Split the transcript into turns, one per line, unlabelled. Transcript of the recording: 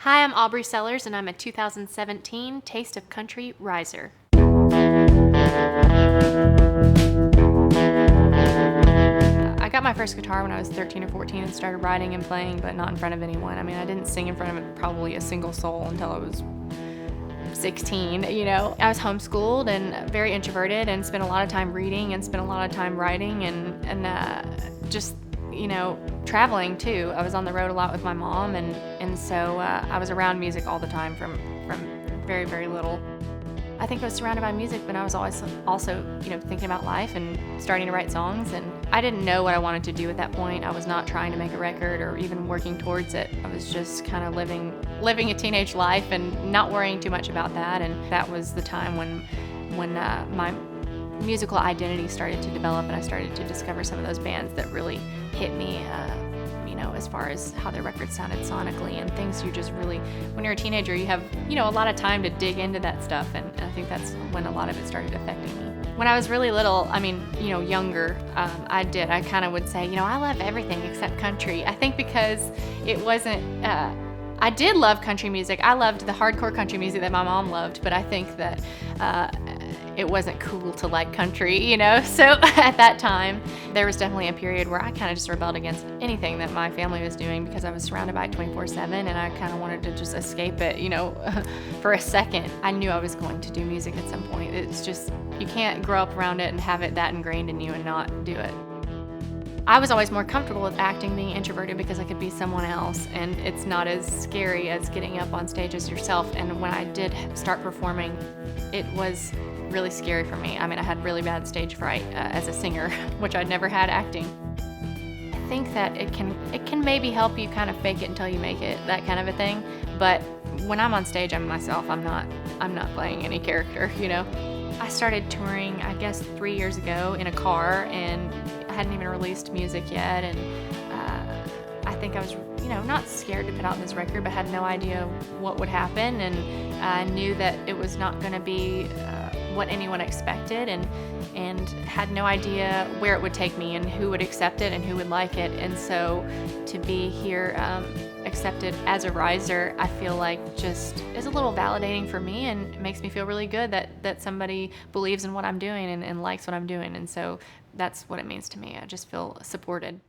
Hi, I'm Aubrie Sellers, and I'm a 2017 Taste of Country Riser. I got my first guitar when I was 13 or 14 and started writing and playing, but not in front of anyone. I mean, I didn't sing in front of probably a single soul until I was 16, I was homeschooled and very introverted and spent a lot of time reading and spent a lot of time writing and just, traveling too. I was on the road a lot with my mom and so I was around music all the time from very, very little. I think I was surrounded by music, but I was always also, thinking about life and starting to write songs, and I didn't know what I wanted to do at that point. I was not trying to make a record or even working towards it. I was just kind of living a teenage life and not worrying too much about that, and that was the time when my musical identity started to develop and I started to discover some of those bands that really hit me, as far as how their records sounded sonically and things you just really, when you're a teenager, you have, a lot of time to dig into that stuff, and I think that's when a lot of it started affecting me. When I was really little, younger, I kind of would say, I love everything except country. I think because it wasn't, I did love country music. I loved the hardcore country music that my mom loved, but I think that it wasn't cool to like country, So at that time, there was definitely a period where I kind of just rebelled against anything that my family was doing because I was surrounded by it 24/7 and I kind of wanted to just escape it, for a second. I knew I was going to do music at some point. It's just, you can't grow up around it and have it that ingrained in you and not do it. I was always more comfortable with acting, being introverted, because I could be someone else, and it's not as scary as getting up on stage as yourself. And when I did start performing, it was really scary for me. I had really bad stage fright as a singer, which I'd never had acting. I think that it can maybe help you kind of fake it until you make it, that kind of a thing. But when I'm on stage, I'm myself. I'm not playing any character, I started touring, I guess, 3 years ago in a car, and I hadn't even released music yet, and I think I was, not scared to put out this record, but had no idea what would happen, and I knew that it was not going to be what anyone expected, and had no idea where it would take me and who would accept it and who would like it. And so to be here accepted as a riser, I feel like just is a little validating for me, and it makes me feel really good that somebody believes in what I'm doing and likes what I'm doing. And so that's what it means to me. I just feel supported.